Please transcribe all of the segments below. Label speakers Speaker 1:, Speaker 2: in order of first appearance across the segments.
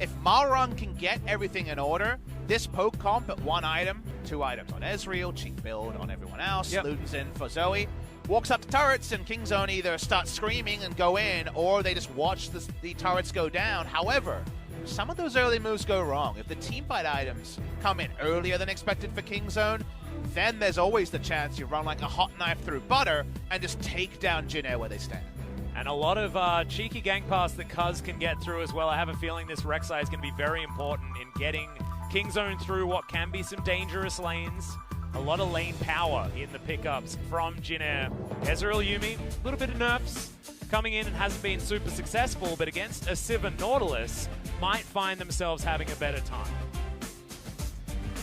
Speaker 1: If Malrung can get everything in order, this poke comp at 1 item, 2 items on Ezreal, cheap build on everyone else, Luden's in for Zoe, walks up to turrets, and Kingzone either start screaming and go in, or they just watch the turrets go down. However, some of those early moves go wrong. If the teamfight items come in earlier than expected for Kingzone, then there's always the chance you run like a hot knife through butter and just take down Jin Air where they stand.
Speaker 2: And a lot of cheeky gank pass that Cuz can get through as well. I have a feeling this Rek'Sai is going to be very important in getting Kingzone through what can be some dangerous lanes. A lot of lane power in the pickups from Jin Air. Ezreal Yuumi, a little bit of nerfs coming in and hasn't been super successful, but against a Civ and Nautilus, might find themselves having a better time.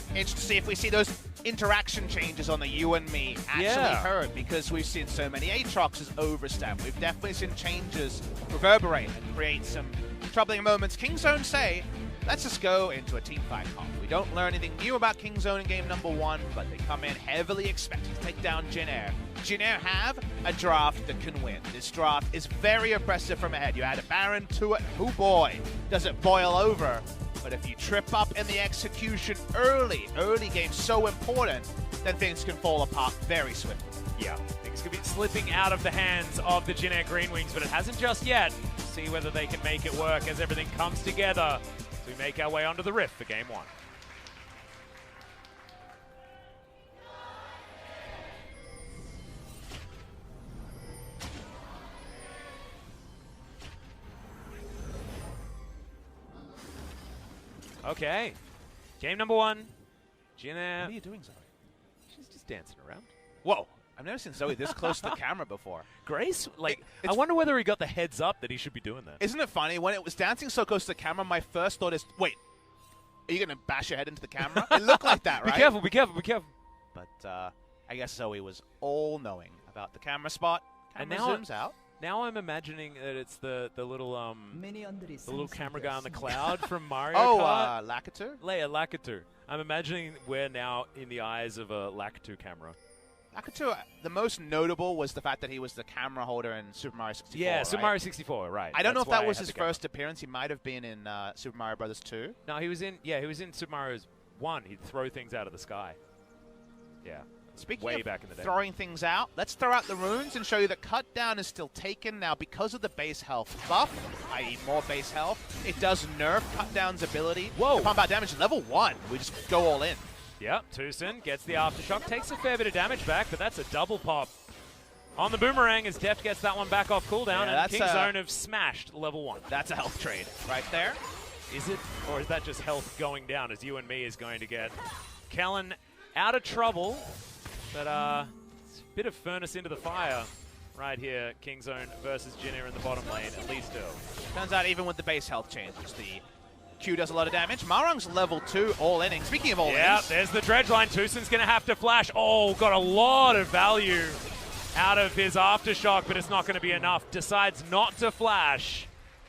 Speaker 1: Interesting to see if we see those interaction changes on the you and me actually heard, because we've seen so many Aatroxes overstep. We've definitely seen changes reverberate and create some troubling moments. Kingzone say, let's just go into a teamfight comp. We don't learn anything new about Kingzone in game number 1, but they come in heavily expecting to take down Jin Air. Jin Air have a draft that can win. This draft is very oppressive from ahead. You add a Baron to it, oh boy, does it boil over. But if you trip up in the execution early game so important, then things can fall apart very swiftly.
Speaker 2: Yeah, things could be slipping out of the hands of the Jin Air Greenwings, but it hasn't just yet. See whether they can make it work as everything comes together as we make our way onto the Rift for game 1. Okay, game number 1. Jin Air.
Speaker 1: What are you doing, Zoe?
Speaker 2: She's just dancing around.
Speaker 1: Whoa, I've never seen Zoe this close to the camera before.
Speaker 2: Grace, like, I wonder whether he got the heads up that he should be doing that.
Speaker 1: Isn't it funny? When it was dancing so close to the camera, my first thought is, wait, are you going to bash your head into the camera? It looked like that, right?
Speaker 2: Be careful, be careful, be careful.
Speaker 1: But I guess Zoe was all-knowing about the camera spot. Camera zooms out.
Speaker 2: Now I'm imagining that it's the little camera guy on the cloud from Mario Kart.
Speaker 1: Lakitu?
Speaker 2: Lakitu. I'm imagining we're now in the eyes of a Lakitu camera.
Speaker 1: Lakitu, the most notable was the fact that he was the camera holder in Super Mario 64.
Speaker 2: Yeah, Super Mario 64, right.
Speaker 1: I don't know if that was his first appearance. He might have been in Super Mario Bros. 2.
Speaker 2: No, he was in Super Mario 1. He'd throw things out of the sky. Yeah.
Speaker 1: Speaking
Speaker 2: way
Speaker 1: of
Speaker 2: back in the day.
Speaker 1: Throwing things out, let's throw out the runes and show you that cut down is still taken now because of the base health buff, i.e. more base health. It does nerf cut down's ability.
Speaker 2: Whoa.
Speaker 1: To pump out damage. Level 1, we just go all in.
Speaker 2: Yep, Tucson gets the aftershock, takes a fair bit of damage back, but that's a double pop on the boomerang as Deft gets that one back off cooldown, and Kingzone have smashed level 1.
Speaker 1: That's a health trade right there.
Speaker 2: Is it? Or is that just health going down as you and me is going to get Kellen out of trouble? But it's a bit of furnace into the fire right here. Kingzone versus Jin Air in the bottom lane, at least still.
Speaker 1: Turns out even with the base health changes, the Q does a lot of damage. Malrung's level 2 all-inning. Speaking of all-innings.
Speaker 2: Yeah, there's the dredge line. Tucson's going to have to flash. Oh, got a lot of value out of his aftershock, but it's not going to be enough. Decides not to flash.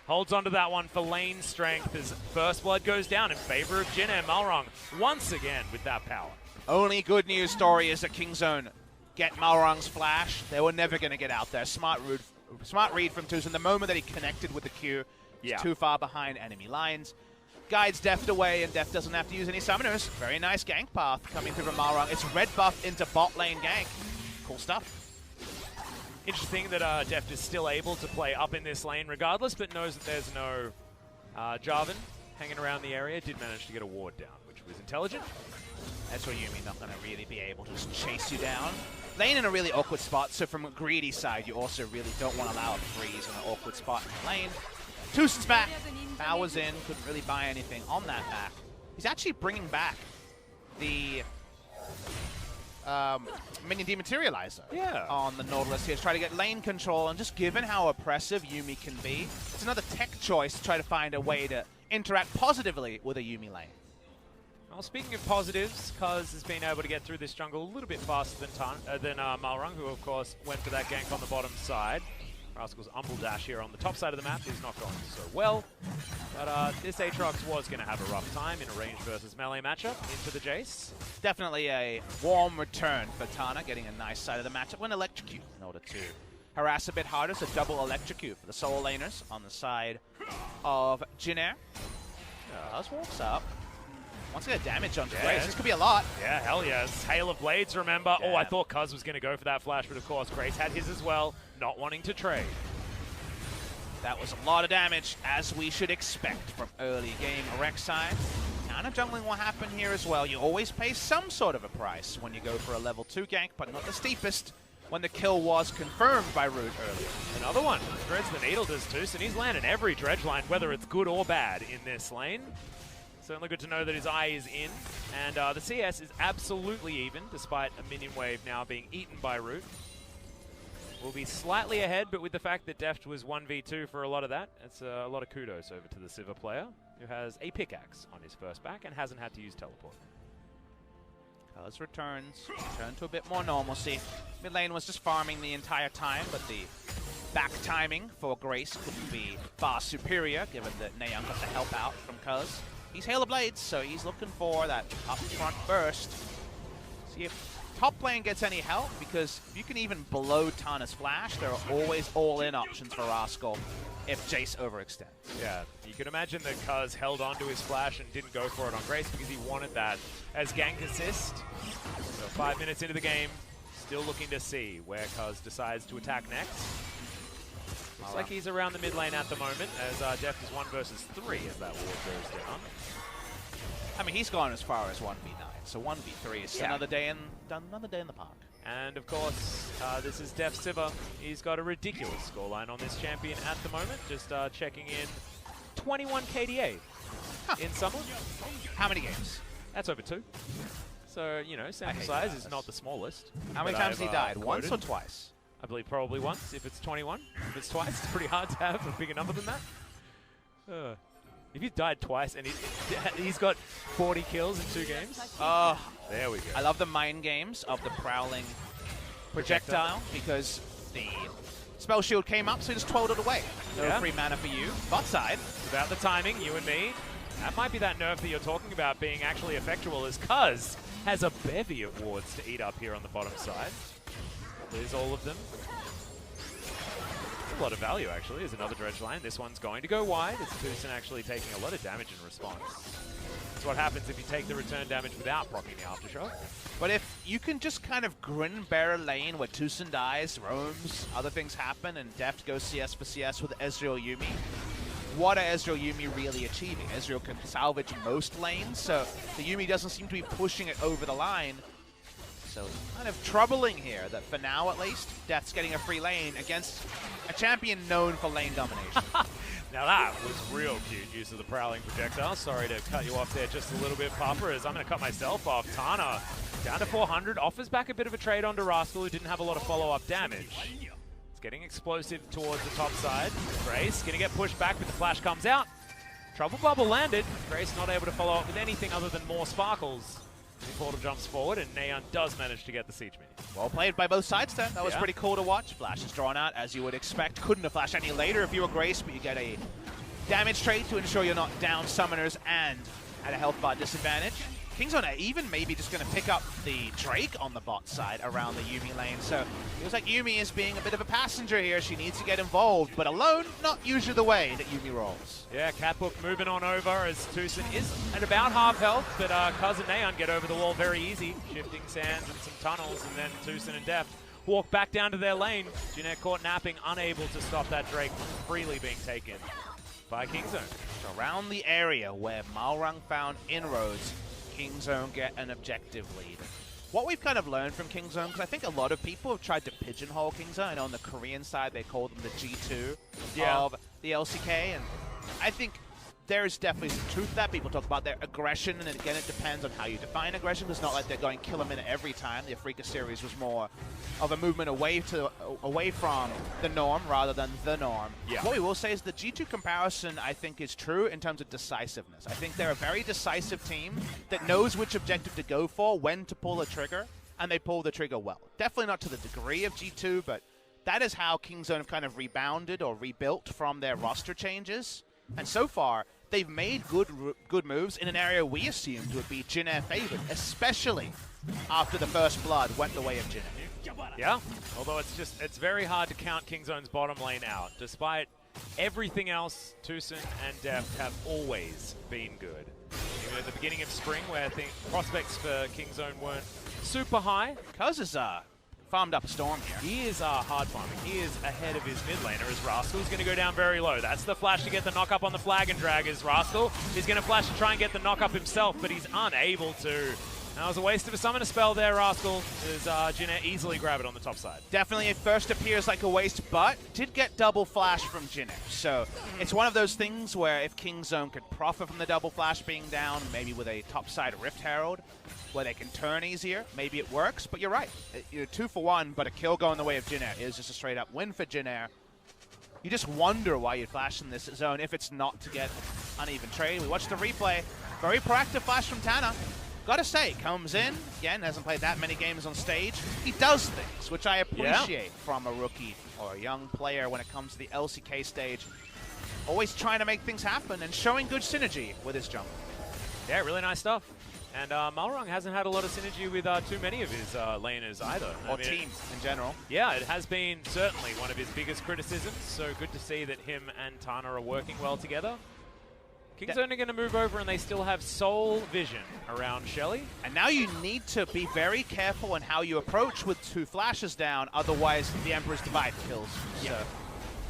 Speaker 2: Holds onto that one for lane strength as First Blood goes down in favor of Jin Air. Malrung once again with that power.
Speaker 1: Only good news story is that Kingzone get Malrung's flash. They were never going to get out there. Smart read from Tucson. The moment that he connected with the Q, he's too far behind enemy lines. Guides Deft away, and Deft doesn't have to use any summoners. Very nice gank path coming through from Malrung. It's red buff into bot lane gank. Cool stuff.
Speaker 2: Interesting that Deft is still able to play up in this lane regardless, but knows that there's no Jarvan hanging around the area. Did manage to get a ward down, which was intelligent.
Speaker 1: That's what you mean, not going to really be able to just chase you down. Lane in a really awkward spot, so from a greedy side, you also really don't want to allow a freeze in an awkward spot in the lane. Tucson's back. Powers in, couldn't really buy anything on that back. He's actually bringing back the minion dematerializer on the Nautilus here to try to get lane control, and just given how oppressive Yuumi can be, it's another tech choice to try to find a way to interact positively with a Yuumi lane.
Speaker 2: Well, speaking of positives, Cuz has been able to get through this jungle a little bit faster than Malrung, who of course went for that gank on the bottom side. Rascal's Umble Dash here on the top side of the map is not going so well. But this Aatrox was going to have a rough time in a range versus melee matchup into the Jace.
Speaker 1: Definitely a warm return for Tana, getting a nice side of the matchup when electrocute in order to harass a bit harder. So double electrocute for the solo laners on the side of Jin Air. Cuz walks up. Wants to get damage on Grace. This could be a lot.
Speaker 2: Yeah, hell yes. Hail of Blades, remember?
Speaker 1: Yeah.
Speaker 2: Oh, I thought Cuz was going to go for that flash, but of course Grace had his as well, not wanting to trade.
Speaker 1: That was a lot of damage, as we should expect from early game Rek'Sai. Kind of jungling will happen here as well. You always pay some sort of a price when you go for a level 2 gank, but not the steepest when the kill was confirmed by Root earlier.
Speaker 2: Another one. Threads the Needle does too, so he's landing every dredge line, whether it's good or bad in this lane. Certainly good to know that his eye is in, and the CS is absolutely even, despite a minion wave now being eaten by Root. We'll be slightly ahead, but with the fact that Deft was 1v2 for a lot of that, it's a lot of kudos over to the Sivir player, who has a pickaxe on his first back and hasn't had to use teleport.
Speaker 1: Cuz return to a bit more normalcy. Mid lane was just farming the entire time, but the back timing for Grace couldn't be far superior, given that Naeon got the help out from Cuz. He's Hail of Blades, so he's looking for that upfront burst. See if top lane gets any help, because if you can even blow Tana's flash, there are always all-in options for Rascal if Jace overextends.
Speaker 2: Yeah, you can imagine that Cuz held on to his flash and didn't go for it on Grace because he wanted that as gank assist. So 5 minutes into the game, still looking to see where Cuz decides to attack next. Looks like he's around the mid lane at the moment, as Deft is 1 versus 3 as that ward goes down.
Speaker 1: I mean, he's gone as far as 1v9, so 1v3 is another day in the park.
Speaker 2: And of course, this is Deft Sivir. He's got a ridiculous scoreline on this champion at the moment. Just checking in, 21 KDA in summer.
Speaker 1: How many games?
Speaker 2: That's over 2. So, you know, sample size is not the smallest.
Speaker 1: How many times he died? Once or twice?
Speaker 2: I believe probably once, if it's 21. If it's twice, it's pretty hard to have a bigger number than that. If he's died twice and he's got 40 kills in 2 games.
Speaker 1: Oh,
Speaker 2: there we go.
Speaker 1: I love the mind games of the prowling projectile, because the spell shield came up, so he just twirled it away. No free mana for you. Bot side.
Speaker 2: About the timing, you and me. That might be that nerf that you're talking about being actually effectual, as Cuz has a bevy of wards to eat up here on the bottom side. There's all of them. A lot of value, actually. There's another dredge line. This one's going to go wide. It's Tucson actually taking a lot of damage in response. That's what happens if you take the return damage without proccing the Aftershock.
Speaker 1: But if you can just kind of grin and bear a lane where Tucson dies, roams, other things happen, and Deft goes CS for CS with Ezreal Yuumi, what are Ezreal Yuumi really achieving? Ezreal can salvage most lanes, so the Yuumi doesn't seem to be pushing it over the line. So it's kind of troubling here that for now, at least, Deft's getting a free lane against a champion known for lane domination.
Speaker 2: Now that was real cute use of the prowling projectile. Sorry to cut you off there just a little bit, Papa, as I'm going to cut myself off. Tana down to 400, offers back a bit of a trade onto Rascal, who didn't have a lot of follow-up damage. It's getting explosive towards the top side. Grace going to get pushed back, but the flash comes out. Trouble bubble landed. Grace not able to follow up with anything other than more sparkles. The portal jumps forward, and Naeon does manage to get the siege minion.
Speaker 1: Well played by both sides then. That was pretty cool to watch. Flash is drawn out, as you would expect. Couldn't have flashed any later if you were Grace, but you get a damage trade to ensure you're not down summoners and at a health bar disadvantage. Kingzone are even maybe just going to pick up the Drake on the bot side around the Yuumi lane. So it feels like Yuumi is being a bit of a passenger here. She needs to get involved, but alone, not usually the way that Yuumi rolls.
Speaker 2: Yeah, Catbook moving on over as Tucson is at about half health, but Cuz and Naeon get over the wall very easy. Shifting sands and some tunnels, and then Tucson and Deft walk back down to their lane. Jeanette caught napping, unable to stop that Drake from freely being taken by Kingzone.
Speaker 1: So around the area where Malrang found inroads, Kingzone get an objective lead. What we've kind of learned from Kingzone, because I think a lot of people have tried to pigeonhole Kingzone. I know on the Korean side they call them the G2 of the LCK, and I think there's definitely some truth to that. People talk about their aggression, and again, it depends on how you define aggression. It's not like they're going kill a minute every time. The Afrika series was more of a movement away from the norm rather than the norm.
Speaker 2: Yeah.
Speaker 1: What we will say is the G2 comparison, I think, is true in terms of decisiveness. I think they're a very decisive team that knows which objective to go for, when to pull the trigger, and they pull the trigger well. Definitely not to the degree of G2, but that is how Kingzone have kind of rebounded or rebuilt from their roster changes. And so far, they've made good moves in an area we assumed would be Jhin Air favored, especially after the first blood went the way of Jhin Air.
Speaker 2: Yeah, although it's very hard to count Kingzone's bottom lane out. Despite everything else, Tucson and Deft have always been good. Even at the beginning of spring, where I think prospects for Kingzone weren't super high.
Speaker 1: Cuz is farmed up a storm here.
Speaker 2: He is hard farming. He is ahead of his mid laner as Rascal's going to go down very low. That's the flash to get the knock up on the flag and drag as Rascal is going to flash to try and get the knock up himself, but he's unable to. That was a waste of a summoner spell there, Rascal, as Jinnet easily grab it on the top side.
Speaker 1: Definitely at first appears like a waste, but did get double flash from Jinnet. So it's one of those things where if Kingzone could profit from the double flash being down, maybe with a top side Rift Herald, where they can turn easier, maybe it works, but you're right. You're 2 for 1, but a kill going the way of Jinnet is just a straight up win for Jinnet. You just wonder why you'd flash in this zone if it's not to get uneven trade. We watched the replay. Very proactive flash from Tana. Gotta say, comes in, again, hasn't played that many games on stage. He does things, which I appreciate from a rookie or a young player when it comes to the LCK stage. Always trying to make things happen and showing good synergy with his jump.
Speaker 2: Yeah, really nice stuff. And Malrung hasn't had a lot of synergy with too many of his laners either.
Speaker 1: Or team in general.
Speaker 2: Yeah, it has been certainly one of his biggest criticisms, so good to see that him and Tana are working well together. Kingzone are going to move over and they still have Soul Vision around Shelly.
Speaker 1: And now you need to be very careful in how you approach with 2 flashes down, otherwise the Emperor's Divide kills. Yeah. So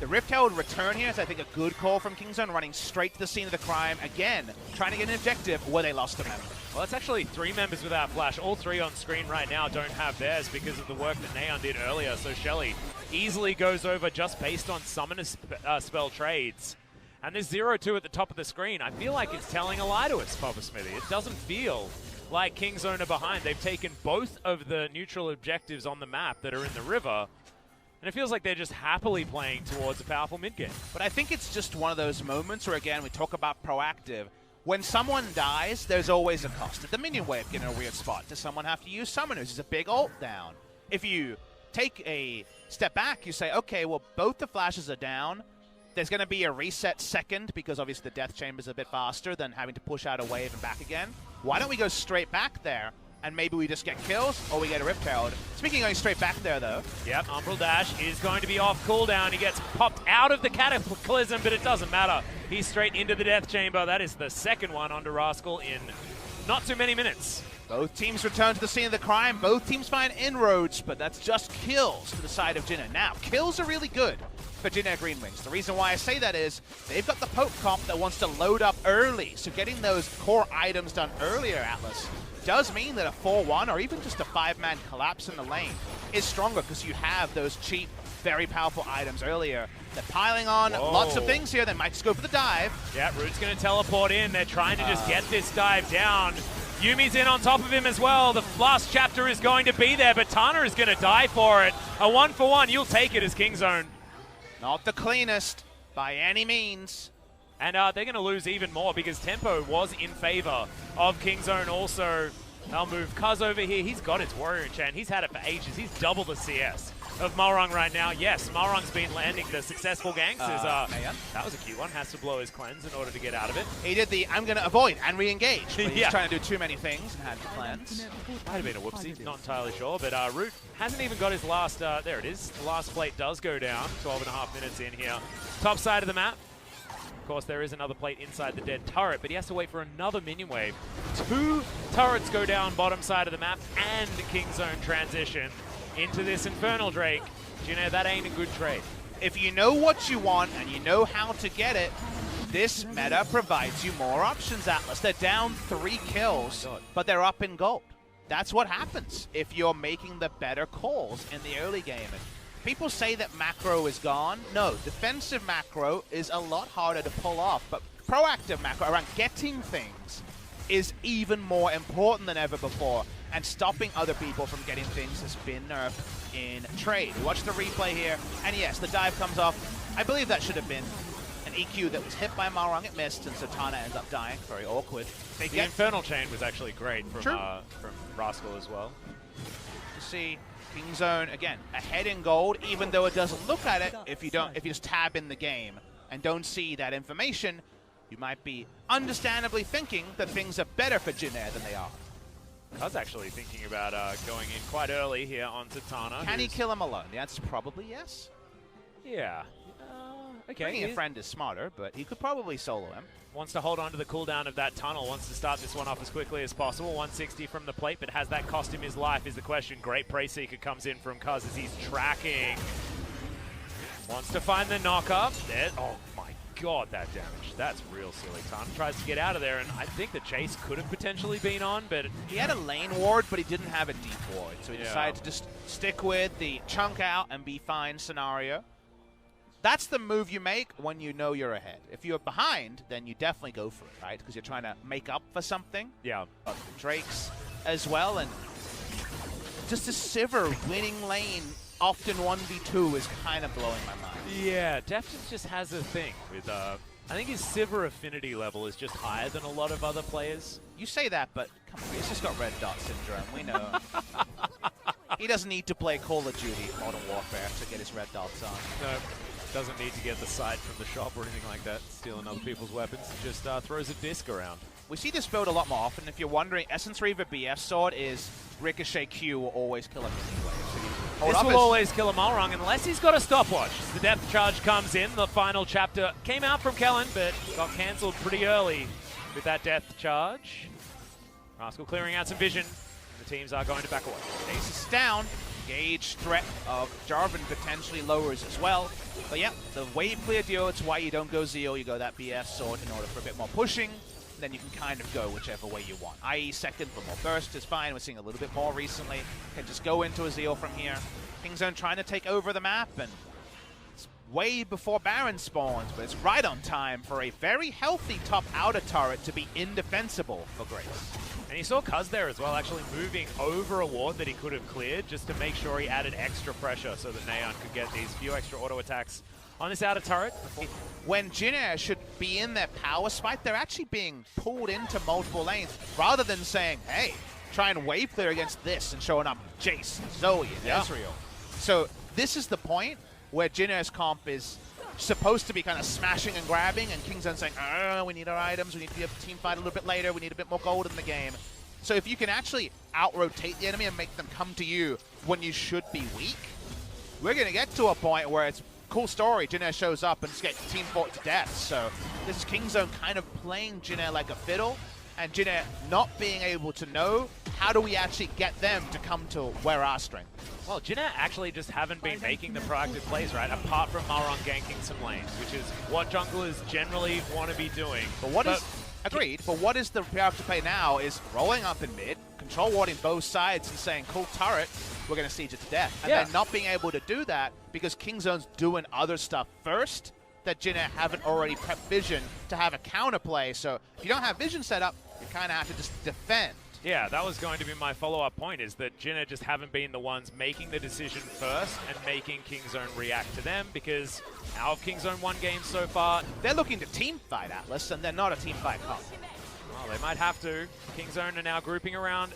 Speaker 1: the Rift Herald return here is, I think, a good call from Kingzone, running straight to the scene of the crime. Again, trying to get an objective where they lost a member.
Speaker 2: Well, it's actually 3 members without flash. All 3 on screen right now don't have theirs because of the work that Neon did earlier. So Shelly easily goes over just based on summoner spell trades. And there's 0-2 at the top of the screen. I feel like it's telling a lie to us, Papa Smithy. It doesn't feel like Kingzone are behind. They've taken both of the neutral objectives on the map that are in the river, and it feels like they're just happily playing towards a powerful mid game.
Speaker 1: But I think it's just one of those moments where, again, we talk about proactive. When someone dies, there's always a cost. At the minion wave, get in a weird spot. Does someone have to use summoners? Is a big ult down? If you take a step back, you say, okay, well, both the flashes are down. There's going to be a reset second because obviously the Death Chamber is a bit faster than having to push out a wave and back again. Why don't we go straight back there and maybe we just get kills or we get a Rift Herald? Speaking of going straight back there, though.
Speaker 2: Yep, Umbral Dash is going to be off cooldown. He gets popped out of the Cataclysm, but it doesn't matter. He's straight into the Death Chamber. That is the second one onto Rascal in not too many minutes.
Speaker 1: Both teams return to the scene of the crime. Both teams find inroads, but that's just kills to the side of Jinnet. Now, kills are really good for Jinnet Greenwings. The reason why I say that is they've got the poke comp that wants to load up early, so getting those core items done earlier, Atlas, does mean that a 4-1 or even just a 5-man collapse in the lane is stronger because you have those cheap, very powerful items earlier. They're piling on lots of things here. They might just go for the dive.
Speaker 2: Yeah, Root's going to teleport in. They're trying to just get this dive down. Yumi's in on top of him as well. The last chapter is going to be there, but Tana is going to die for it. A 1-for-1, you'll take it as Kingzone.
Speaker 1: Not the cleanest by any means.
Speaker 2: And they're going to lose even more because tempo was in favor of Kingzone also. They'll move Cuz over here. He's got his Warrior Enchant. He's had it for ages. He's double the CS of Malrung right now. Yes, Malrung's been landing the successful ganks. That was a cute one. Has to blow his cleanse in order to get out of it.
Speaker 1: He did the I'm going to avoid and re-engage. But he's trying to do too many things and had to cleanse.
Speaker 2: Might have been a whoopsie. Not entirely sure. But Root hasn't even got his last... there it is. The last plate does go down. 12.5 minutes in here. Top side of the map. Of course, there is another plate inside the dead turret, but he has to wait for another minion wave. 2 turrets go down bottom side of the map, and Kingzone transition into this Infernal Drake. You know, that ain't a good trade.
Speaker 1: If you know what you want and you know how to get it, this meta provides you more options, Atlas. They're down 3 kills, but they're up in gold. That's what happens if you're making the better calls in the early game. People say that macro is gone. No, defensive macro is a lot harder to pull off, but proactive macro around getting things is even more important than ever before, and stopping other people from getting things has been nerfed in trade. We watch the replay here, and yes, the dive comes off. I believe that should have been an EQ that was hit by Malrung. It missed, and so Tana ends up dying. Very awkward.
Speaker 2: The Infernal Chain was actually great from Rascal as well.
Speaker 1: To see Kingzone again ahead in gold, even though it doesn't look at it. If you just tab in the game and don't see that information, you might be understandably thinking that things are better for Jinnet than they are.
Speaker 2: I was actually thinking about going in quite early here onto Tana.
Speaker 1: Can he kill him alone? The answer is probably yes.
Speaker 2: Yeah. Okay.
Speaker 1: Bringing a friend is smarter, but he could probably solo him.
Speaker 2: Wants to hold on to the cooldown of that tunnel, wants to start this one off as quickly as possible. 160 from the plate, but has that cost him his life is the question. Great Prey Seeker comes in from Cuz as he's tracking. Wants to find the knock-up. There. Oh my god, that damage. That's real silly. Tana tries to get out of there, and I think the chase could have potentially been on, but...
Speaker 1: He had a lane ward, but he didn't have a deep ward, so he decided to just stick with the chunk out and be fine scenario. That's the move you make when you know you're ahead. If you're behind, then you definitely go for it, right? Because you're trying to make up for something.
Speaker 2: Yeah.
Speaker 1: The Drakes as well, and just a Sivir winning lane often 1v2 is kind of blowing my mind.
Speaker 2: Yeah, Defton just has a thing with, I think his Sivir affinity level is just higher than a lot of other players.
Speaker 1: You say that, but come on, he's just got red dot syndrome, we know. He doesn't need to play Call of Duty Modern Warfare to get his red dots on.
Speaker 2: No, doesn't need to get the side from the shop or anything like that, stealing other people's weapons, just throws a disc around.
Speaker 1: We see this build a lot more often. If you're wondering, Essence Reaver BF Sword is Ricochet Q will always kill him anyway. So
Speaker 2: this will always kill a Malrung unless he's got a stopwatch. The depth charge comes in. The final chapter came out from Kellen, but got cancelled pretty early with that depth charge. Rascal clearing out some vision. The teams are going to back away.
Speaker 1: Ace is down. Gauge threat of Jarvan potentially lowers as well. But yeah, the wave clear deal, it's why you don't go Zeal, you go that BF Sword in order for a bit more pushing. Then you can kind of go whichever way you want. I.e. second for more burst is fine. We're seeing a little bit more recently. Can just go into a Zeal from here. Kingzone trying to take over the map, and it's way before Baron spawns, but it's right on time for a very healthy top outer turret to be indefensible for Grace.
Speaker 2: And you saw Cuz there as well, actually moving over a ward that he could have cleared just to make sure he added extra pressure so that Neon could get these few extra auto attacks on this outer turret.
Speaker 1: When Jin Air should be in their power spike, they're actually being pulled into multiple lanes rather than saying, hey, try and wave clear against this and showing up Jace, Zoe, and Ezreal. So this is the point where Jin Air's comp is supposed to be kind of smashing and grabbing, and Kingzone saying, we need our items, we need to be able to team fight a little bit later, we need a bit more gold in the game. So if you can actually out-rotate the enemy and make them come to you when you should be weak, we're going to get to a point where it's cool story. Jin Air shows up and just gets team fought to death. So this is Kingzone kind of playing Jin Air like a fiddle, and Jin Air not being able to know how do we actually get them to come to where our strength is.
Speaker 2: Well, Jin Air actually just haven't been making the proactive plays, right? Apart from Malrung ganking some lanes, which is what junglers generally want to be doing.
Speaker 1: But what is... Agreed, but what is the proactive play now is rolling up in mid, control warding both sides and saying, cool turret, we're going to siege it to death. And then not being able to do that because Kingzone's doing other stuff first that Jin Air haven't already prepped vision to have a counterplay. So if you don't have vision set up, you kind of have to just defend.
Speaker 2: Yeah, that was going to be my follow-up point, is that Jin Air just haven't been the ones making the decision first and making Kingzone react to them, because out of Kingzone 1 game so far,
Speaker 1: they're looking to team fight Atlas, and they're not a team fight comp.
Speaker 2: Well, they might have to. Kingzone are now grouping around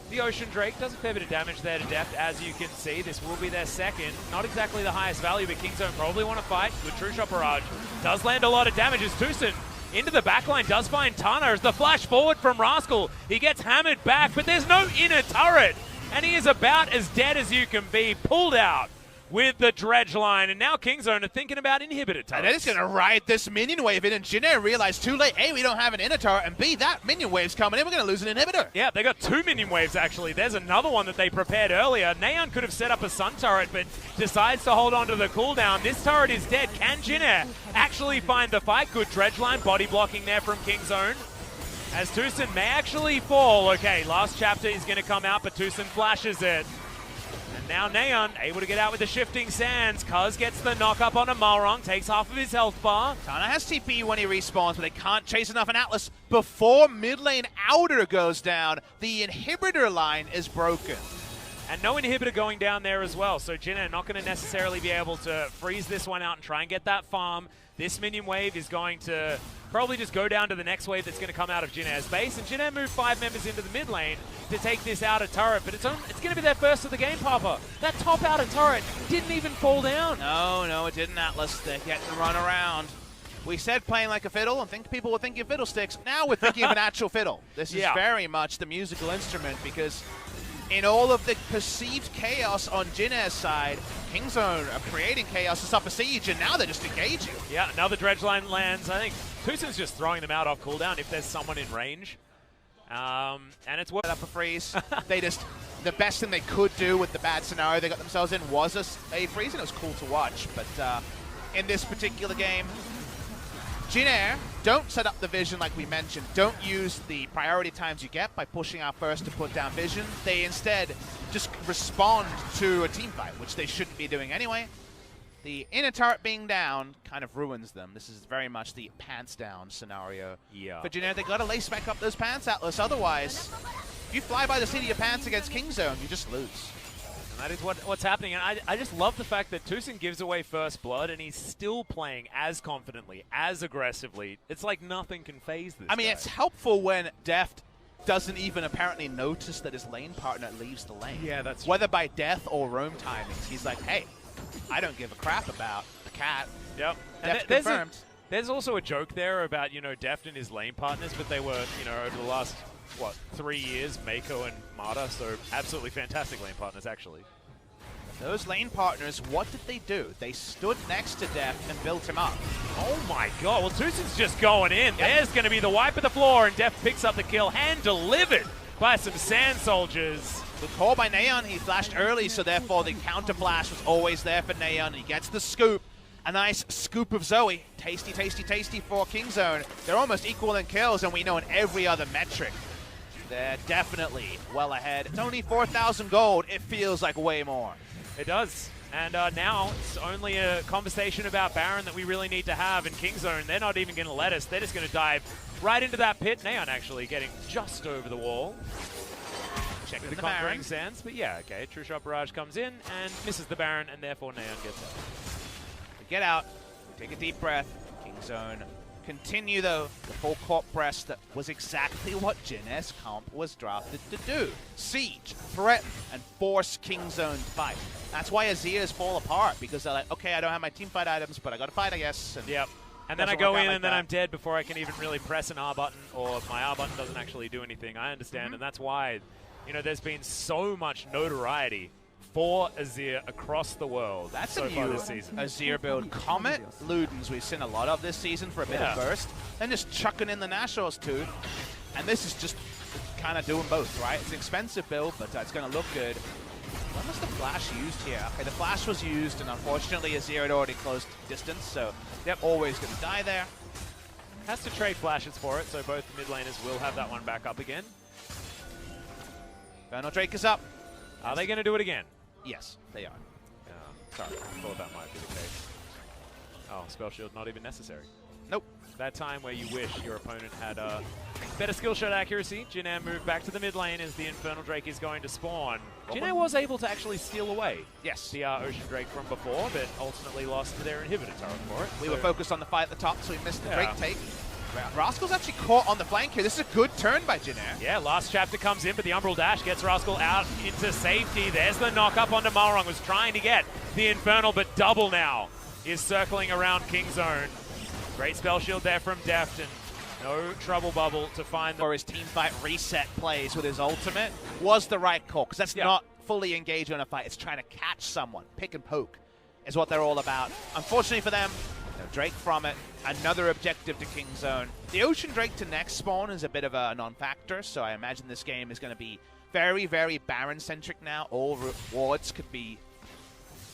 Speaker 2: the Ocean Drake. Does a fair bit of damage there to depth, as you can see. This will be their second. Not exactly the highest value, but Kingzone probably want to fight. Good True Shot Barrage does land a lot of damage as Tucson into the backline does find Tana as the flash forward from Rascal. He gets hammered back, but there's no inner turret, and he is about as dead as you can be. Pulled out with the dredge line, and now Kingzone are thinking about inhibitor turrets.
Speaker 1: And they're just going to ride this minion wave in, and Jin Air realized too late, A, we don't have an inner turret, and B, that minion wave's coming in, we're going to lose an inhibitor.
Speaker 2: Yeah, they got 2 minion waves, actually. There's another one that they prepared earlier. Neon could have set up a sun turret, but decides to hold on to the cooldown. This turret is dead. Can Jin Air actually find the fight? Good dredge line, body blocking there from Kingzone, as Tucson may actually fall. Okay, last chapter is going to come out, but Tucson flashes it. Now Neon able to get out with the shifting sands. Cuz gets the knock up on a Malrung, takes half of his health bar.
Speaker 1: Tana has TP when he respawns, but they can't chase enough an Atlas. Before mid lane outer goes down, the inhibitor line is broken.
Speaker 2: And no inhibitor going down there as well, so Jin Air not going to necessarily be able to freeze this one out and try and get that farm. This minion wave is going to probably just go down to the next wave that's going to come out of Jin Air's base, and Jin Air move 5 members into the mid lane to take this outer turret, but it's going to be their first of the game, Papa. That top outer turret didn't even fall down.
Speaker 1: No, it didn't, Atlas. They're getting run around. We said playing like a fiddle, and think people were thinking fiddlesticks. Now we're thinking of an actual fiddle. This is very much the musical instrument, because in all of the perceived chaos on Jin Air's side, Kingzone are creating chaos to suffer siege, and now they're just engaging.
Speaker 2: Yeah, another dredge line lands. I think Tusin's just throwing them out off cooldown if there's someone in range. And it's what
Speaker 1: up a freeze. They just, the best thing they could do with the bad scenario they got themselves in was a freeze, and it was cool to watch. But in this particular game, Jin Air don't set up the vision like we mentioned. Don't use the priority times you get by pushing out first to put down vision. They instead just respond to a team fight, which they shouldn't be doing anyway. The inner turret being down kind of ruins them. This is very much the pants down scenario.
Speaker 2: Yeah.
Speaker 1: For Jin Air, they got to lace back up those pants, Atlas. Otherwise, if you fly by the seat of your pants against Kingzone, you just lose.
Speaker 2: And that is what's happening. And I just love the fact that Tusin gives away first blood, and he's still playing as confidently, as aggressively. It's like nothing can phase this guy.
Speaker 1: It's helpful when Deft doesn't even apparently notice that his lane partner leaves the lane.
Speaker 2: Yeah, that's true.
Speaker 1: Whether by death or roam timings, he's like, hey, I don't give a crap about the cat.
Speaker 2: Yep.
Speaker 1: Deft confirmed.
Speaker 2: There's also a joke there about, Deft and his lane partners, but they were, over the last, 3 years, Mako and Marta, so absolutely fantastic lane partners, actually.
Speaker 1: Those lane partners, what did they do? They stood next to Deft and built him up.
Speaker 2: Oh my god, well, Tusin's just going in. Yep. There's going to be the wipe of the floor, and Deft picks up the kill, hand-delivered by some Sand Soldiers.
Speaker 1: Good call by Neon. He flashed early, so therefore the counter flash was always there for Neon. He gets the scoop. A nice scoop of Zoe. Tasty, tasty, tasty for Kingzone. They're almost equal in kills, and we know in every other metric, they're definitely well ahead. It's only 4,000 gold. It feels like way more.
Speaker 2: It does. And now it's only a conversation about Baron that we really need to have. In Kingzone, they're not even going to let us. They're just going to dive right into that pit. Neon actually getting just over the wall. Check the Conquering Sands. But yeah, okay. True Shot Barrage comes in and misses the Baron, and therefore Neon gets out.
Speaker 1: We get out. We take a deep breath. Kingzone continue, though, the full court press that was exactly what Jin Air's comp was drafted to do. Siege, threaten, and force Kingzone to fight. That's why Azir's fall apart, because they're like, okay, I don't have my team fight items, but I got to fight, I guess. And
Speaker 2: yep. And then I go in, and then I'm dead before I can even really press an R button, or my R button doesn't actually do anything. I understand, and that's why, there's been so much notoriety for Azir across the world.
Speaker 1: That's
Speaker 2: so
Speaker 1: a
Speaker 2: far
Speaker 1: new
Speaker 2: this season.
Speaker 1: Azir build. Comet, Ludens, we've seen a lot of this season for a bit of burst. Then just chucking in the Nashor's too. And this is just kind of doing both, right? It's an expensive build, but it's going to look good. When was the flash used here? Okay, the flash was used, and unfortunately Azir had already closed distance, so they're always going to die there.
Speaker 2: Has to trade flashes for it, so both the mid laners will have that one back up again.
Speaker 1: Infernal Drake is up.
Speaker 2: Are they going to do it again?
Speaker 1: Yes, they are.
Speaker 2: Sorry, I thought that might be the case. Oh, Spell Shield not even necessary.
Speaker 1: Nope.
Speaker 2: That time where you wish your opponent had better skill shot accuracy. Jin Air moved back to the mid lane as the Infernal Drake is going to spawn. Jin Air was able to actually steal away the Ocean Drake from before, but ultimately lost to their inhibitor turret for it.
Speaker 1: We were focused on the fight at the top, so we missed the Drake take. Rascal's actually caught on the flank here. This is a good turn by Jin Air.
Speaker 2: Yeah, last chapter comes in, but the Umbral Dash gets Rascal out into safety. There's the knock up onto Malrong, was trying to get the Infernal, but Double now is circling around Kingzone. Great spell shield there from Deft, and no trouble bubble to find
Speaker 1: for his team fight reset plays with his ultimate was the right call, because that's not fully engaged in a fight. It's trying to catch someone. Pick and poke is what they're all about. Unfortunately for them, no Drake from it. Another objective to Kingzone. The Ocean Drake to next spawn is a bit of a non-factor, so I imagine this game is going to be very, very Baron-centric now. All rewards could be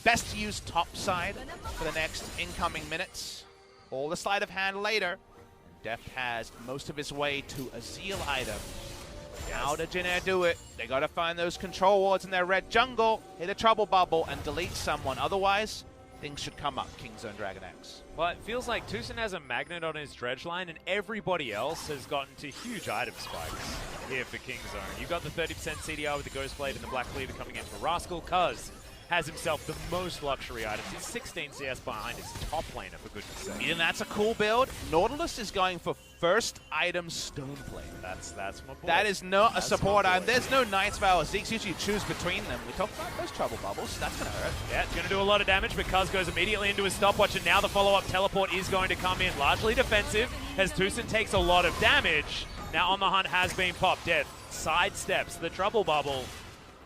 Speaker 1: best to use top side for the next incoming minutes. All the sleight of hand later. Deft has most of his way to a Zeal item. How did Jin Air do it? They got to find those control wards in their red jungle, hit a trouble bubble, and delete someone. Otherwise, things should come up, Kingzone DragonX.
Speaker 2: Well, it feels like Tusin has a magnet on his dredge line, and everybody else has gotten to huge item spikes here for Kingzone. You've got the 30% CDR with the Ghost Blade and the Black Cleaver coming in for Rascal. Cuz has himself the most luxury items. He's 16 CS behind his top laner, for goodness sake.
Speaker 1: And that's a cool build. Nautilus is going for first item Stoneblade.
Speaker 2: That's my boy.
Speaker 1: That is not a support item. There's no Knight's Vow or Zeke's. Usually you choose between them. We talked about those trouble bubbles. That's going to hurt.
Speaker 2: Yeah, it's going to do a lot of damage, but Cuz goes immediately into his stopwatch, and now the follow-up teleport is going to come in. Largely defensive, as Tusin takes a lot of damage. Now On the Hunt has been popped. Death sidesteps the trouble bubble.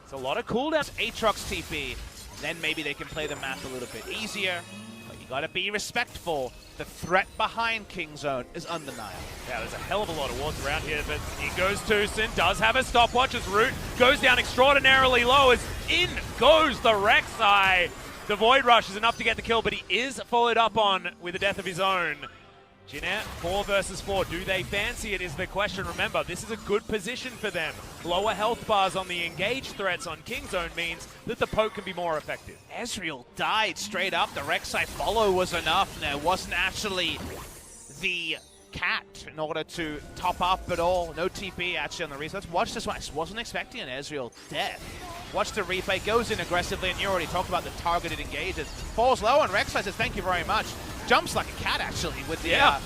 Speaker 2: It's a lot of cooldowns.
Speaker 1: Aatrox TP, then maybe they can play the map a little bit easier. But you gotta be respectful. The threat behind Kingzone is undeniable.
Speaker 2: Yeah, there's a hell of a lot of wards around here, but here goes Tucson, does have a stopwatch as Root goes down extraordinarily low as in goes the Rek'Sai. The Void Rush is enough to get the kill, but he is followed up on with a death of his own. Jin-Air, 4 versus 4. Do they fancy it is the question. Remember, this is a good position for them. Lower health bars on the engaged threats on Kingzone means that the poke can be more effective.
Speaker 1: Ezreal died straight up. The Rek'Sai follow was enough. There wasn't actually the cat in order to top up at all. No TP actually on the reset. Let's watch this one. I wasn't expecting an Ezreal death. Watch the replay. Goes in aggressively, and you already talked about the targeted engages. Falls low, and Rek'Sai says thank you very much. Jumps like a cat, actually, with the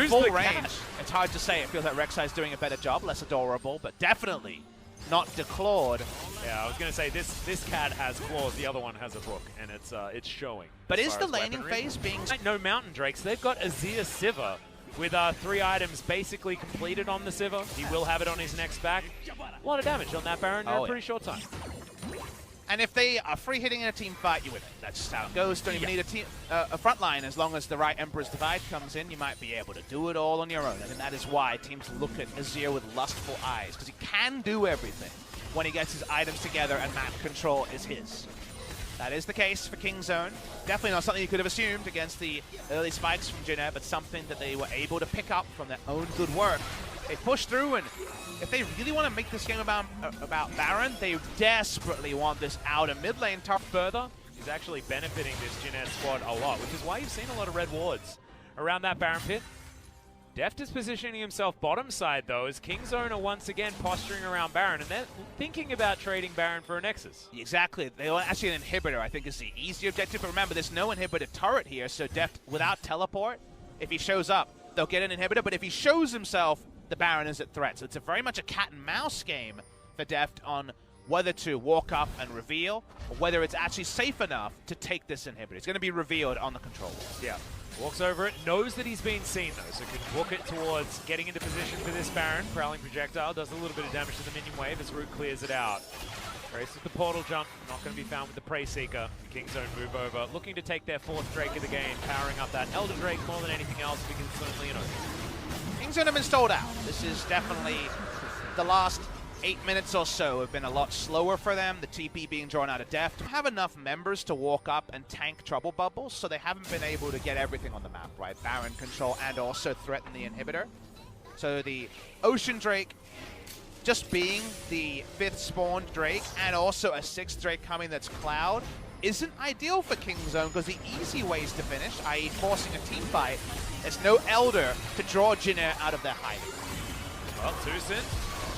Speaker 1: full range.
Speaker 2: Cat?
Speaker 1: It's hard to say. It feels like Rek'Sai's doing a better job, less adorable, but definitely not declawed.
Speaker 2: Yeah, I was going to say, this cat has claws, the other one has a hook, and it's showing.
Speaker 1: But is the laning phase being...
Speaker 2: No Mountain Drakes. They've got Azir Sivir with 3 items basically completed on the Sivir. He will have it on his next back. A lot of damage on that Baron in a pretty short time.
Speaker 1: And if they are free hitting in a team fight, you win it. That's just how it goes. Don't even need a front line. As long as the right Emperor's Divide comes in, you might be able to do it all on your own. And that is why teams look at Azir with lustful eyes, because he can do everything when he gets his items together and map control is his. That is the case for Kingzone. Definitely not something you could have assumed against the early spikes from Jin-Air, but something that they were able to pick up from their own good work. They push through, and if they really want to make this game about Baron, they desperately want this outer mid lane tough further.
Speaker 2: He's actually benefiting this Jin-Air squad a lot, which is why you've seen a lot of red wards around that Baron pit. Deft is positioning himself bottom side, though, as Kingzone are once again posturing around Baron, and they're thinking about trading Baron for a Nexus.
Speaker 1: Exactly. They want actually an inhibitor, I think, is the easy objective. But remember, there's no inhibitor turret here, so Deft, without teleport, if he shows up, they'll get an inhibitor. But if he shows himself, the Baron is at threat. So it's very much a cat and mouse game for Deft on whether to walk up and reveal, or whether it's actually safe enough to take this inhibitor. It's going to be revealed on the control.
Speaker 2: Yeah. Walks over it, knows that he's been seen though, so can book it towards getting into position for this Baron. Prowling Projectile does a little bit of damage to the minion wave as Root clears it out. Trace with the portal jump, not going to be found with the Prey Seeker. Kingzone move over, looking to take their 4th Drake of the game, powering up that Elder Drake more than anything else because it's certainly an open.
Speaker 1: Kingzone have been stalled out. This is definitely the last 8 minutes or so have been a lot slower for them. The TP being drawn out of Deft. Have enough members to walk up and tank trouble bubbles, so they haven't been able to get everything on the map, right? Baron control and also threaten the inhibitor. So the Ocean Drake just being the 5th spawned Drake and also a 6th Drake coming that's Cloud isn't ideal for Kingzone, because the easy ways to finish, i.e. forcing a team fight, there's no Elder to draw Jin-Air out of their hiding.
Speaker 2: Well, Tucson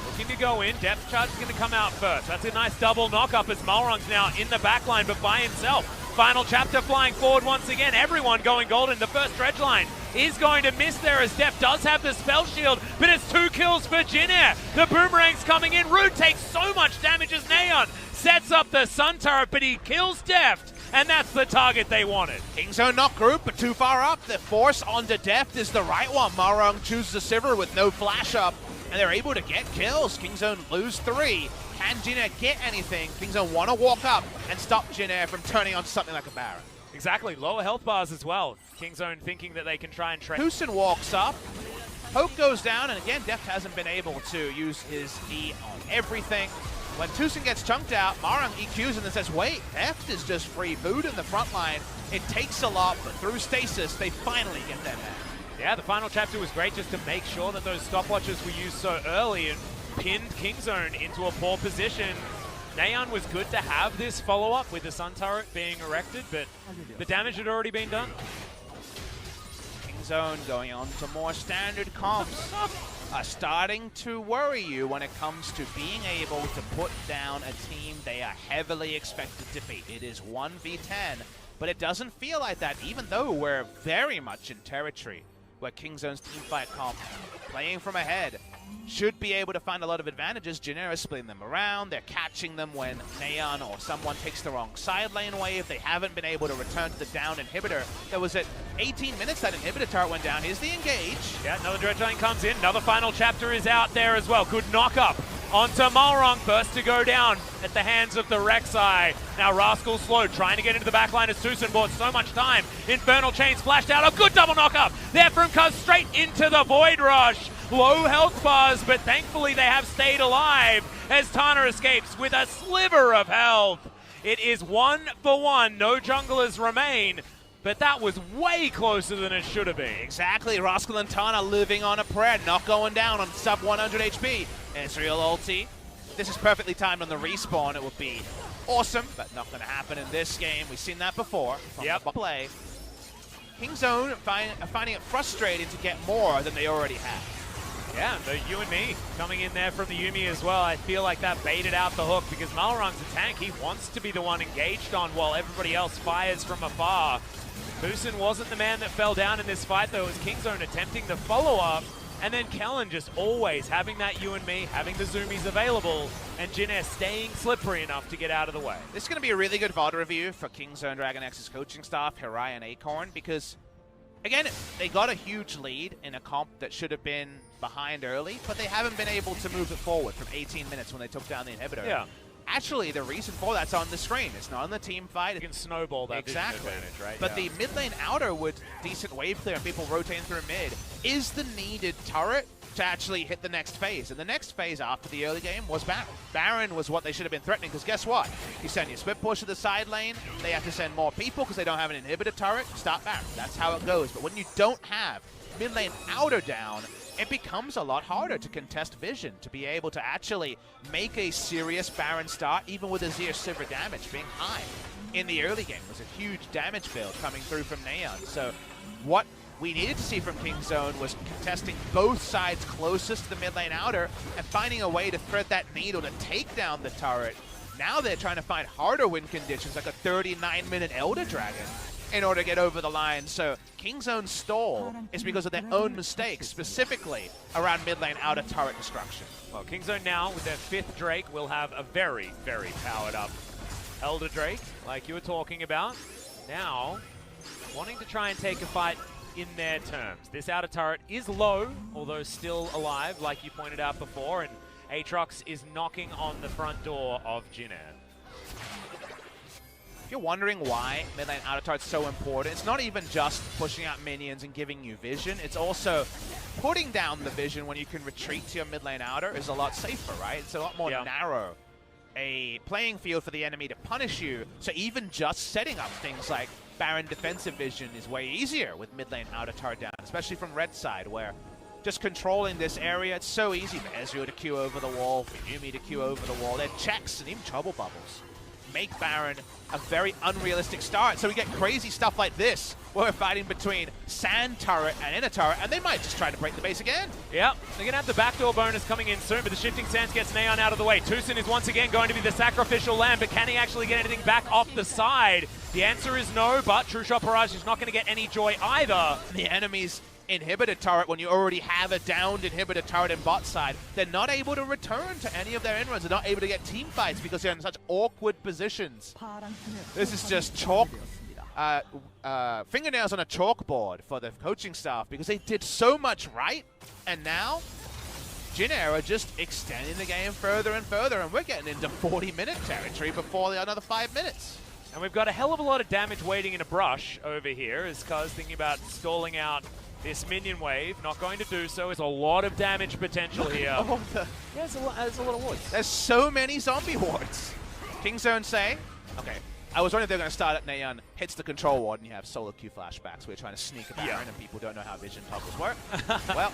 Speaker 2: looking to go in. Depth Charge is going to come out first. That's a nice double knock-up as Malrung's now in the backline, but by himself. Final chapter flying forward once again. Everyone going golden. The first dredge line is going to miss there as Deft does have the spell shield, but it's 2 kills for Jin-Air. The boomerang's coming in. Root takes so much damage as Neon sets up the Sun Turret, but he kills Deft, and that's the target they wanted.
Speaker 1: Kingzone not group, but too far up. The force onto Deft is the right one. Malrung chooses a Sivir with no flash up, and they're able to get kills. Kingzone lose 3. Can Jin-Air get anything? Kingzone want to walk up and stop Jin-Air from turning on something like a Baron.
Speaker 2: Exactly, lower health bars as well. Kingzone thinking that they can try and trade.
Speaker 1: Tucson walks up. Poke goes down, and again, Deft hasn't been able to use his E on everything. When Tucson gets chunked out, Malrung EQs and then says, wait, Deft is just free food in the front line. It takes a lot, but through stasis, they finally get that back.
Speaker 2: Yeah, the final chapter was great just to make sure that those stopwatches were used so early and pinned Kingzone into a poor position. Neon was good to have this follow-up with the Sun Turret being erected, but the damage had already been done.
Speaker 1: Kingzone going on to more standard comps are starting to worry you when it comes to being able to put down a team they are heavily expected to beat. It is 1v10, but it doesn't feel like that, even though we're very much in territory where Kingzone's teamfight comp, playing from ahead, should be able to find a lot of advantages. Jin-Air is splitting them around. They're catching them when Neon or someone takes the wrong side lane wave. They haven't been able to return to the down inhibitor. That was at 18 minutes that inhibitor turret went down. Here's the engage.
Speaker 2: Yeah, another dredge line comes in. Another final chapter is out there as well. Good knock-up onto Malrong, first to go down at the hands of the Rek'Sai. Now Rascal slow, trying to get into the backline as Susan bought so much time. Infernal Chains flashed out, a good double knock-up there from Cuz straight into the Void Rush. Low health bars, but thankfully they have stayed alive as Tana escapes with a sliver of health. It is 1-for-1, no junglers remain. But that was way closer than it should have been.
Speaker 1: Exactly, Rascal and Tana living on a prayer, not going down on sub 100 HP. Ezreal ulti. This is perfectly timed on the respawn. It would be awesome, but not going to happen in this game. We've seen that before from the play. Kingzone finding it frustrating to get more than they already have.
Speaker 2: Yeah, the you and me coming in there from the Yuumi as well. I feel like that baited out the hook because Malrong's a tank. He wants to be the one engaged on while everybody else fires from afar. Boosin wasn't the man that fell down in this fight, though. It was Kingzone attempting the follow-up, and then Kellen just always having that you and me, having the zoomies available, and Jin staying slippery enough to get out of the way.
Speaker 1: This is going to be a really good VOD review for Kingzone DragonX's coaching staff, Hirai and Acorn, because, again, they got a huge lead in a comp that should have been behind early, but they haven't been able to move it forward from 18 minutes when they took down the inhibitor.
Speaker 2: Yeah.
Speaker 1: Actually, the reason for that's on the screen. It's not on the team fight.
Speaker 2: You can snowball that vision advantage, right?
Speaker 1: But the mid lane outer with decent wave clear and people rotating through mid is the needed turret to actually hit the next phase. And the next phase after the early game was Baron. Baron was what they should have been threatening, because guess what? You send your split push to the side lane, they have to send more people because they don't have an inhibitor turret. Stop Baron. That's how it goes. But when you don't have mid lane outer down, it becomes a lot harder to contest vision, to be able to actually make a serious Baron start, even with Azir Sivir damage being high. In the early game was a huge damage build coming through from Neon. So what we needed to see from Kingzone was contesting both sides closest to the mid lane outer and finding a way to thread that needle to take down the turret. Now they're trying to find harder win conditions, like a 39-minute Elder Dragon, in order to get over the line. So Kingzone's stall is because of their own mistakes, specifically around mid lane outer turret destruction.
Speaker 2: Well, Kingzone now, with their 5th Drake, will have a very, very powered up Elder Drake, like you were talking about. Now, wanting to try and take a fight in their terms. This outer turret is low, although still alive, like you pointed out before, and Aatrox is knocking on the front door of Jin.
Speaker 1: If you're wondering why mid lane outer turret's so important, it's not even just pushing out minions and giving you vision, it's also putting down the vision when you can retreat to your mid lane outer is a lot safer, right? It's a lot more narrow a playing field for the enemy to punish you, so even just setting up things like Baron defensive vision is way easier with mid lane outer turret down, especially from red side, where just controlling this area, it's so easy for Ezreal to queue over the wall, for Yuumi to queue over the wall. Their checks and even trouble bubbles make Baron a very unrealistic start. So we get crazy stuff like this, where we're fighting between sand turret and inner turret, and they might just try to break the base again.
Speaker 2: Yeah, they're going to have the backdoor bonus coming in soon, but the shifting sands gets Neon out of the way. Tucson is once again going to be the sacrificial lamb, but can he actually get anything back off the side? The answer is no, but True Shot Barrage is not going to get any joy either.
Speaker 1: The enemy's inhibitor turret, when you already have a downed inhibitor turret in bot side, they're not able to return to any of their inruns. They're not able to get team fights because they're in such awkward positions. This is just chalk, fingernails on a chalkboard for the coaching staff, because they did so much right, and now Jin are just extending the game further and further, and we're getting into 40-minute territory before another 5 minutes.
Speaker 2: And we've got a hell of a lot of damage waiting in a brush over here, as Cuz thinking about stalling out this minion wave. Not going to do so. It's a lot of damage potential here. Yeah, there's a lot of wards.
Speaker 1: There's so many zombie wards. Kingzone say, okay, I was wondering if they're going to start at Neon, hits the control ward, and you have solo Q flashbacks where you're trying to sneak a Baron and people don't know how vision toggles work. Well,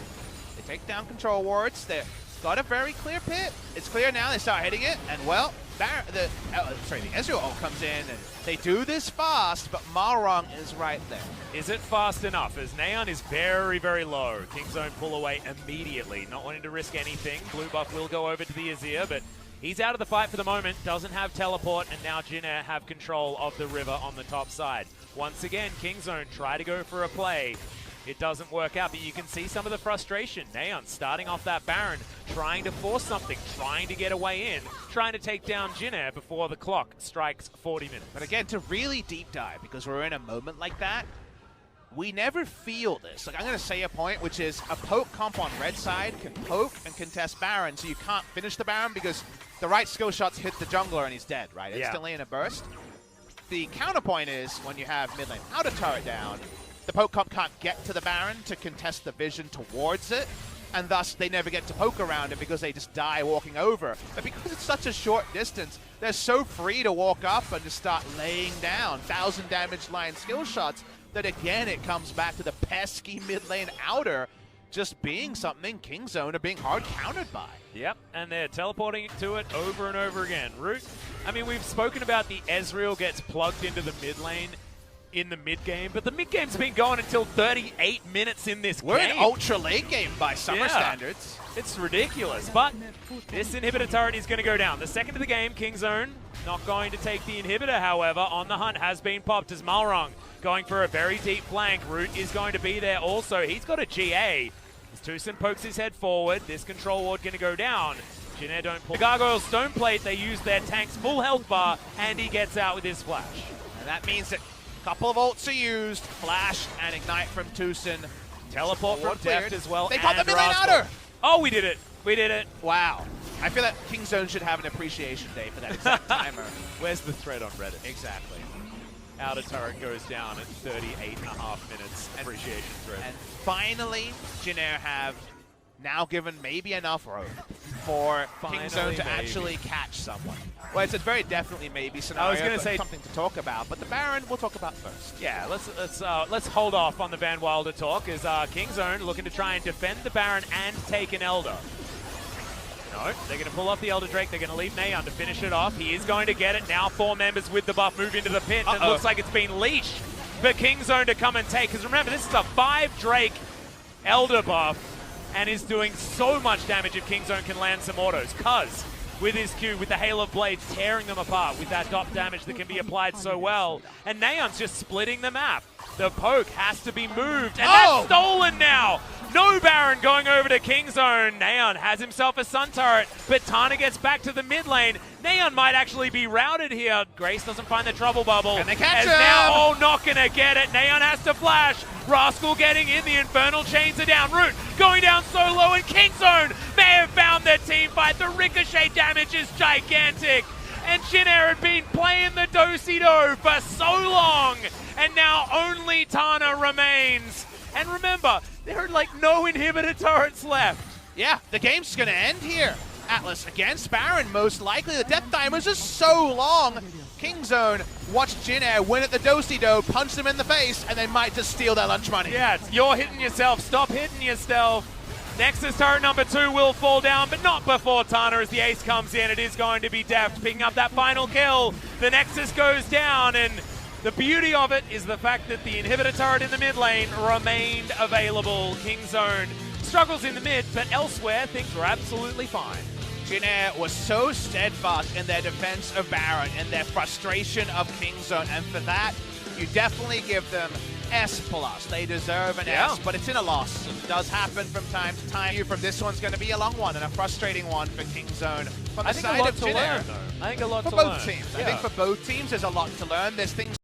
Speaker 1: they take down control wards. They've got a very clear pit. It's clear now. They start hitting it, and well, the Ezreal ult comes in, and they do this fast, but Malrong is right there.
Speaker 2: Is it fast enough? As Neon is very, very low. Kingzone pull away immediately, not wanting to risk anything. Blue buff will go over to the Azir, but he's out of the fight for the moment, doesn't have teleport, and now Jin have control of the river on the top side. Once again, Kingzone try to go for a play. It doesn't work out, but you can see some of the frustration. Neon starting off that Baron, trying to force something, trying to get a way in, trying to take down Jin before the clock strikes 40 minutes.
Speaker 1: But again, to really deep dive, because we're in a moment like that, we never feel this. Like, I'm going to say a point, which is a poke comp on red side can poke and contest Baron, so you can't finish the Baron because the right skill shots hit the jungler and he's dead, right? Instantly in a burst. The counterpoint is when you have mid lane outer turret down, the poke comp can't get to the Baron to contest the vision towards it, and thus they never get to poke around it because they just die walking over. But because it's such a short distance, they're so free to walk up and just start laying down 1,000 damage line skill shots that again it comes back to the pesky mid lane outer just being something Kingzone are being hard countered by.
Speaker 2: Yep, and they're teleporting to it over and over again. Root, I mean, we've spoken about the Ezreal gets plugged into the mid lane in the mid game, but the mid game's been going until 38 minutes in this game.
Speaker 1: We're in ultra late game by summer standards.
Speaker 2: It's ridiculous, but this inhibitor turret is going to go down. The second of the game, Kingzone not going to take the inhibitor, however. On the hunt has been popped as Malrong going for a very deep flank. Root is going to be there also. He's got a GA. As Tucson pokes his head forward, this control ward going to go down. Jin don't pull. The Gargoyle Stone Plate, they use their tank's full health bar, and he gets out with his flash.
Speaker 1: And that means that a couple of ults are used, flash and ignite from Tucson.
Speaker 2: Teleport from Deft as well.
Speaker 1: They got the mid lane outer!
Speaker 2: Oh, we did it. We did it.
Speaker 1: Wow. I feel that Kingzone should have an appreciation day for that exact timer.
Speaker 2: Where's the thread on Reddit?
Speaker 1: Exactly.
Speaker 2: Outer turret goes down at 38.5 minutes. Appreciation thread.
Speaker 1: And finally, Jinair have now given maybe enough rope for Kingzone to actually catch someone. Well, it's a very definitely maybe scenario.
Speaker 2: I was going to say
Speaker 1: something to talk about, but the Baron we'll talk about first.
Speaker 2: Yeah, let's hold off on the Van Wilder talk as Kingzone looking to try and defend the Baron and take an Elder. No, they're going to pull off the Elder Drake. They're going to leave Naeon to finish it off. He is going to get it. Now 4 members with the buff move into the pit. And it looks like it's been leashed for Kingzone to come and take. Because remember, this is a 5 Drake Elder buff and is doing so much damage if Kingzone can land some autos. Because with his Q, with the Hail of Blades tearing them apart, with that dot damage that can be applied so well. And Naeon's just splitting the map. The poke has to be moved. And that's stolen now. No Baron going over to Kingzone. Naeon has himself a Sun Turret, but Tana gets back to the mid lane. Naeon might actually be routed here. Grace doesn't find the trouble bubble.
Speaker 1: And they catch him!
Speaker 2: Now, not going to get it. Naeon has to flash. Rascal getting in. The Infernal Chains are down. Root going down so low, and Kingzone may have found their team fight. The ricochet damage is gigantic. And Jinair had been playing the do-si-do for so long, and now only Tana remains. And remember, there are like no inhibitor turrets left.
Speaker 1: Yeah, the game's going to end here. Atlas against Baron, most likely. The death timers are so long. Kingzone watched Jinair win at the do-si-do, punch them in the face, and they might just steal their lunch money.
Speaker 2: Yeah, you're hitting yourself. Stop hitting yourself. Nexus turret number 2 will fall down, but not before Tana as the ace comes in. It is going to be Deft picking up that final kill. The Nexus goes down, and the beauty of it is the fact that the inhibitor turret in the mid lane remained available. Kingzone struggles in the mid, but elsewhere things were absolutely fine.
Speaker 1: Jinair was so steadfast in their defense of Baron and their frustration of Kingzone, and for that, you definitely give them S+. They deserve an S, but it's in a loss. It does happen from time to time. From this one's going to be a long one and a frustrating one for Kingzone. From the side of Jinair,
Speaker 2: I think a lot
Speaker 1: for
Speaker 2: to
Speaker 1: both
Speaker 2: learn.
Speaker 1: teams. I think for both teams, there's a lot to learn. There's things